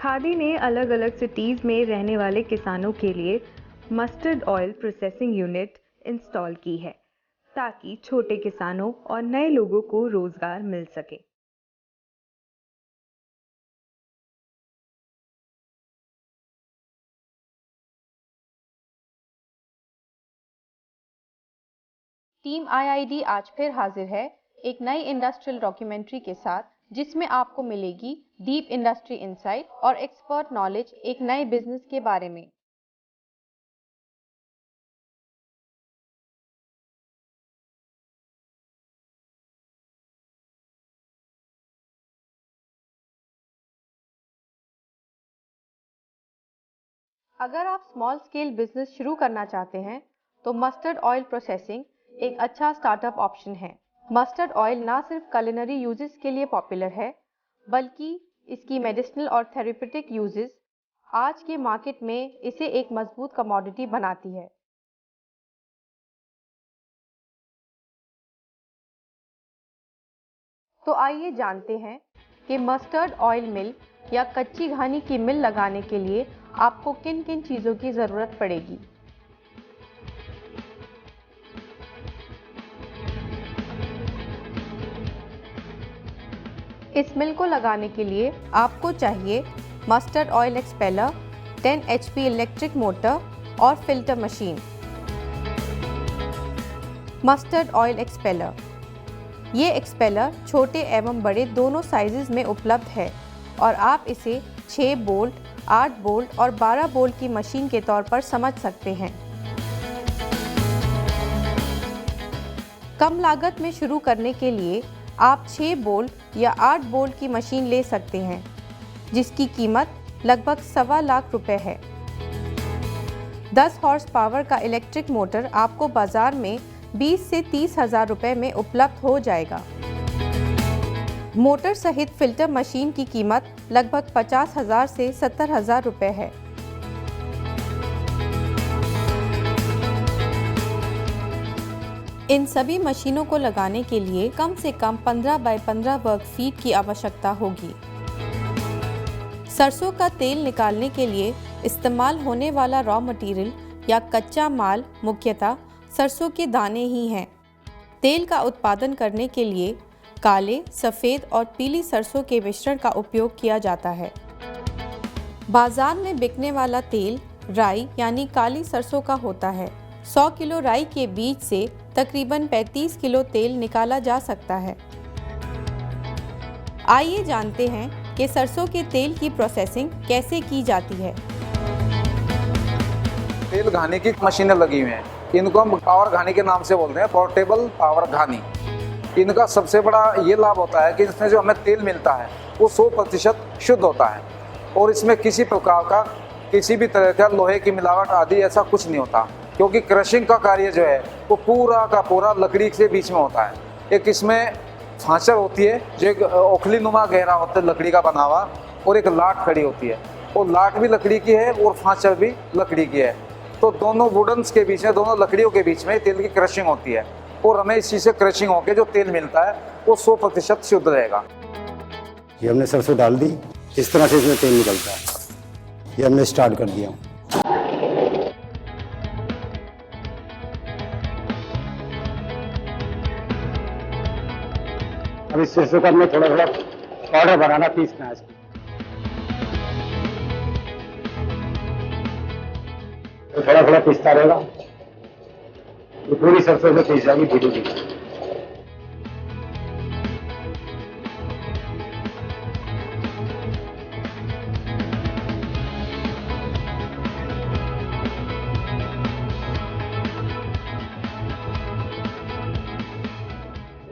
खादी ने अलग अलग सिटीज़ में रहने वाले किसानों के लिए mustard oil processing unit install की है ताकि छोटे किसानों और नए लोगों को रोजगार मिल सके। टीम आईआईडी आज फिर हाजिर है एक नई इंडस्ट्रियल डॉक्यूमेंट्री के साथ, जिसमें आपको मिलेगी डीप इंडस्ट्री इंसाइट और एक्सपर्ट नॉलेज एक नए बिजनेस के बारे में। अगर आप स्मॉल स्केल बिजनेस शुरू करना चाहते हैं तो मस्टर्ड ऑयल प्रोसेसिंग एक अच्छा स्टार्टअप ऑप्शन है। मस्टर्ड ऑयल ना सिर्फ culinary यूजेस के लिए पॉपुलर है, बल्कि इसकी मेडिसिनल और थेरेप्यूटिक यूजेस आज के मार्केट में इसे एक मजबूत कमोडिटी बनाती है। तो आइए जानते हैं कि मस्टर्ड ऑयल मिल या कच्ची घानी की मिल लगाने के लिए आपको किन किन चीज़ों की ज़रूरत पड़ेगी। इस मिल को लगाने के लिए आपको चाहिए mustard oil expeller, 10 HP electric motor और filter machine. Mustard oil expeller, ये एक्सपेलर छोटे एवं बड़े दोनों साइजेस में उपलब्ध है और आप इसे 6 बोल्ट, 8 बोल्ट और 12 बोल्ट की मशीन के तौर पर समझ सकते हैं। कम लागत में शुरू करने के लिए आप 6 बोल्ट या 8 बोल्ट की मशीन ले सकते हैं, जिसकी कीमत लगभग ₹1.25 लाख है। 10 हॉर्स पावर का इलेक्ट्रिक मोटर आपको बाजार में 20 से 30 हज़ार रुपये में उपलब्ध हो जाएगा। मोटर सहित फिल्टर मशीन की कीमत लगभग 50,000 से 70,000 रुपये है। इन सभी मशीनों को लगाने के लिए कम से कम 15 बाय 15 वर्ग फीट की आवश्यकता होगी। सरसों का तेल निकालने के लिए इस्तेमाल होने वाला रॉ मटेरियल या कच्चा माल मुख्यतः सरसों के दाने ही हैं। तेल का उत्पादन करने के लिए काले, सफ़ेद और पीली सरसों के मिश्रण का उपयोग किया जाता है। बाजार में बिकने वाला तेल राई यानी काली सरसों का होता है। 100 किलो राई के बीज से तकरीबन 35 किलो तेल निकाला जा सकता है। आइए जानते हैं कि सरसों के तेल की प्रोसेसिंग कैसे की जाती है। तेल घानी की मशीनें लगी हुई हैं, इनको हम पावर घानी के नाम से बोलते हैं, पोर्टेबल पावर घानी। इनका सबसे बड़ा ये लाभ होता है कि इसमें जो हमें तेल मिलता है वो 100% शुद्ध होता है और इसमें किसी प्रकार का किसी भी तरह का लोहे की मिलावट आदि ऐसा कुछ नहीं होता, क्योंकि क्रशिंग का कार्य जो है वो पूरा का पूरा लकड़ी के बीच में होता है। एक इसमें फांचर होती है जो एक ओखली नुमा गहरा होता है लकड़ी का बना हुआ, और एक लाट खड़ी होती है, और लाट भी लकड़ी की है और फांचर भी लकड़ी की है। तो दोनों वुडन्स के बीच में, दोनों लकड़ियों के बीच में तेल की क्रशिंग होती है और हमें इसी से क्रशिंग होकर जो तेल मिलता है वो 100% शुद्ध रहेगा। ये हमने सरसों डाल दी, इस तरह से इसमें तेल निकलता है। ये हमने स्टार्ट कर दिया। अब इस सरसों का हमने थोड़ा थोड़ा पाउडर बनाना पीसना है इसको। तो थोड़ा थोड़ा पीसता रहेगा, ये पूरी सरसों से पीस जाएगी धीरे धीरे।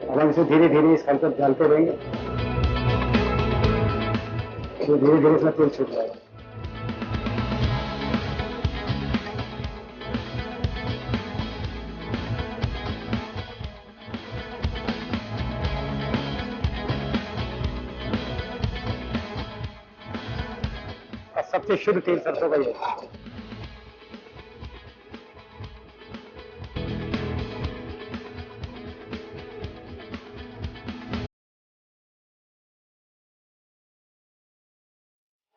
अब हम इसे धीरे धीरे इस हल्के डालते रहेंगे, तो धीरे धीरे इसमें तेल छूट जाएगा। सबसे शुद्ध तेल सरसों का ही होता है।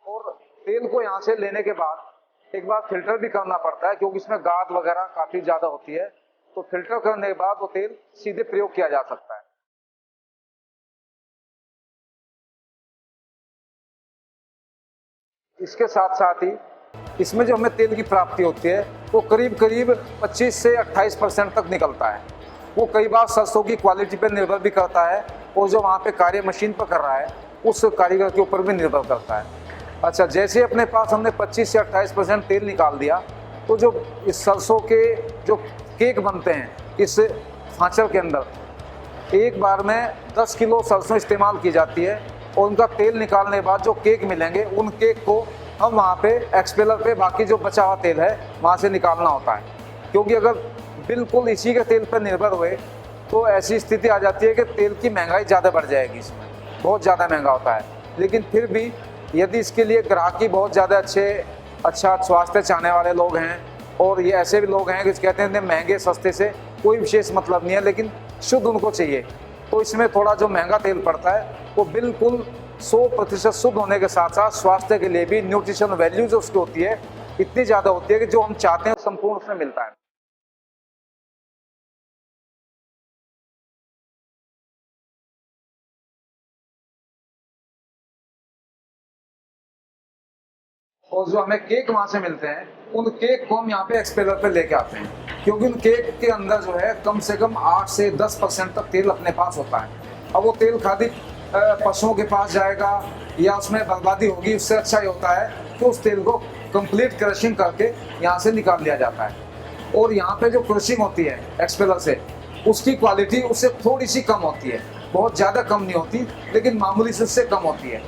और तेल को यहाँ से लेने के बाद एक बार फिल्टर भी करना पड़ता है, क्योंकि इसमें गाद वगैरह काफी ज्यादा होती है। तो फिल्टर करने के बाद वो तेल सीधे प्रयोग किया जा सकता है। इसके साथ साथ ही इसमें जो हमें तेल की प्राप्ति होती है वो करीब करीब 25 से 28% तक निकलता है। वो कई बार सरसों की क्वालिटी पर निर्भर भी करता है, और जो वहाँ पे कार्य मशीन पर कर रहा है उस कारीगर के ऊपर भी निर्भर करता है। अच्छा, जैसे अपने पास हमने 25 से 28% तेल निकाल दिया, तो जो इस सरसों के जो केक बनते हैं इस फाँचर के अंदर एक बार में 10 किलो सरसों इस्तेमाल की जाती है, और उनका तेल निकालने के बाद जो केक मिलेंगे उन केक को हम वहाँ पे एक्सपेलर पे बाकी जो बचा हुआ तेल है वहाँ से निकालना होता है। क्योंकि अगर बिल्कुल इसी के तेल पर निर्भर हुए तो ऐसी स्थिति आ जाती है कि तेल की महंगाई ज़्यादा बढ़ जाएगी, इसमें बहुत ज़्यादा महंगा होता है। लेकिन फिर भी यदि इसके लिए ग्राहकी बहुत ज़्यादा अच्छा स्वास्थ्य चाहने वाले लोग हैं, और ये ऐसे भी लोग हैं कि कहते हैं महंगे सस्ते से कोई विशेष मतलब नहीं है, लेकिन शुद्ध उनको चाहिए, तो इसमें थोड़ा जो महंगा तेल पड़ता है वो बिल्कुल 100% शुद्ध होने के साथ साथ स्वास्थ्य के लिए भी न्यूट्रिशन वैल्यू जो उसकी होती है इतनी ज़्यादा होती है कि जो हम चाहते हैं संपूर्ण उसमें मिलता है। और जो हमें केक वहाँ से मिलते हैं उन केक को हम यहाँ पे एक्सपेलर पे लेके आते हैं, क्योंकि उन केक के अंदर जो है कम से कम 8 से 10% तक तेल अपने पास होता है। अब वो तेल खाली पशुओं के पास जाएगा या उसमें बर्बादी होगी, उससे अच्छा ही होता है कि उस तेल को कंप्लीट क्रशिंग करके यहाँ से निकाल लिया जाता है। और यहाँ पे जो क्रशिंग होती है एक्सपेलर से, उसकी क्वालिटी उससे थोड़ी सी कम होती है, बहुत ज़्यादा कम नहीं होती, लेकिन मामूली से उससे कम होती है।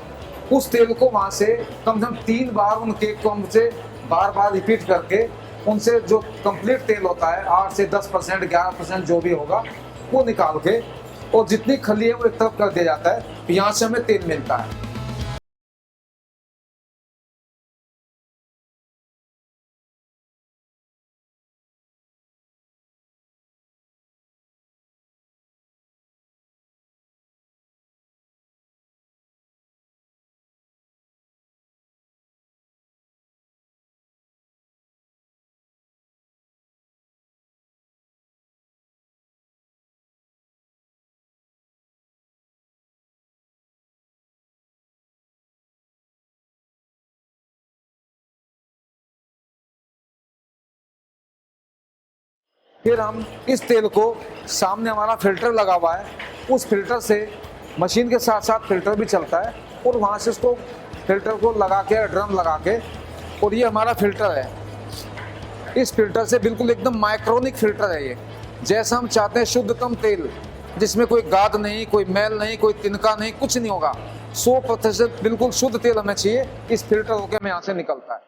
उस तेल को वहाँ से कम से कम 3 बार उन केक को हमसे बार बार रिपीट करके उनसे जो कंप्लीट तेल होता है 8 से 10%, 11% जो भी होगा वो निकाल के, और जितनी खली है वो एक तरफ कर दिया जाता है, यहाँ से हमें तेल मिलता है। फिर हम इस तेल को, सामने हमारा फिल्टर लगा हुआ है, उस फिल्टर से मशीन के साथ साथ फिल्टर भी चलता है, और वहाँ से उसको फिल्टर को लगा के ड्रम लगा के, और ये हमारा फिल्टर है। इस फिल्टर से बिल्कुल एकदम माइक्रोनिक फिल्टर है ये, जैसा हम चाहते हैं शुद्धतम तेल, जिसमें कोई गाद नहीं, कोई मैल नहीं, कोई तिनका नहीं, कुछ नहीं होगा, 100% बिल्कुल शुद्ध तेल हमें चाहिए। इस फिल्टर होकर हमें यहाँ से निकलता है।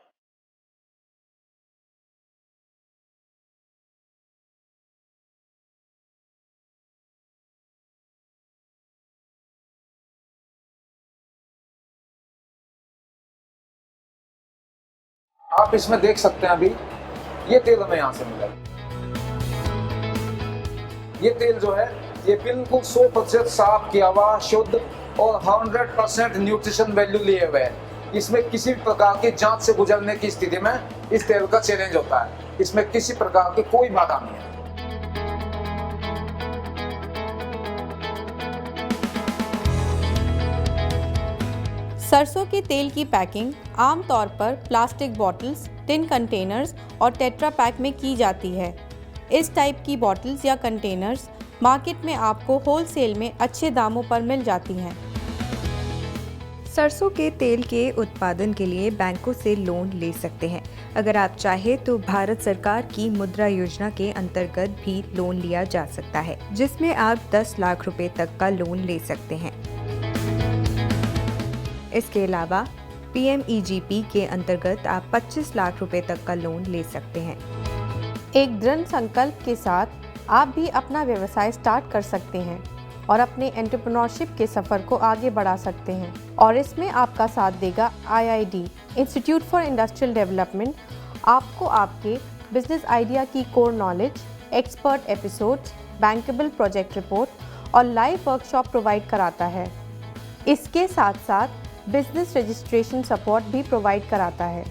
आप इसमें देख सकते हैं अभी ये तेल हमें यहाँ से मिला। ये तेल जो है ये बिल्कुल 100% साफ किया हुआ, शुद्ध और 100% न्यूट्रिशन वैल्यू लिए हुए है। इसमें किसी भी प्रकार की जांच से गुजरने की स्थिति में इस तेल का चैलेंज होता है। इसमें किसी प्रकार की कोई बाधा नहीं है। सरसों के तेल की पैकिंग आमतौर पर प्लास्टिक बॉटल्स, टिन कंटेनर्स और टेट्रा पैक में की जाती है। इस टाइप की बॉटल्स या कंटेनर्स मार्केट में आपको होलसेल में अच्छे दामों पर मिल जाती हैं। सरसों के तेल के उत्पादन के लिए बैंकों से लोन ले सकते हैं। अगर आप चाहें तो भारत सरकार की मुद्रा योजना के अंतर्गत भी लोन लिया जा सकता है, जिसमें आप 10 लाख रुपए तक का लोन ले सकते हैं। इसके अलावा PMEGP के अंतर्गत आप 25 लाख रुपए तक का लोन ले सकते हैं। एक दृढ़ संकल्प के साथ आप भी अपना व्यवसाय स्टार्ट कर सकते हैं और अपने एंटरप्रेन्योरशिप के सफ़र को आगे बढ़ा सकते हैं। और इसमें आपका साथ देगा IID institute for industrial development. आपको आपके बिजनेस आइडिया की core knowledge, expert episodes, bankable project report और लाइव वर्कशॉप प्रोवाइड कराता है। इसके साथ साथ बिजनेस रजिस्ट्रेशन सपोर्ट भी प्रोवाइड कराता है।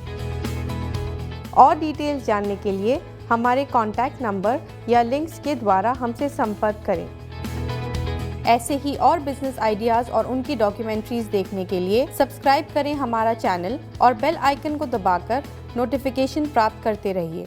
और डिटेल्स जानने के लिए हमारे कॉन्टैक्ट नंबर या लिंक्स के द्वारा हमसे संपर्क करें। ऐसे ही और बिजनेस आइडियाज़ और उनकी डॉक्यूमेंट्रीज देखने के लिए सब्सक्राइब करें हमारा चैनल और बेल आइकन को दबाकर नोटिफिकेशन प्राप्त करते रहिए।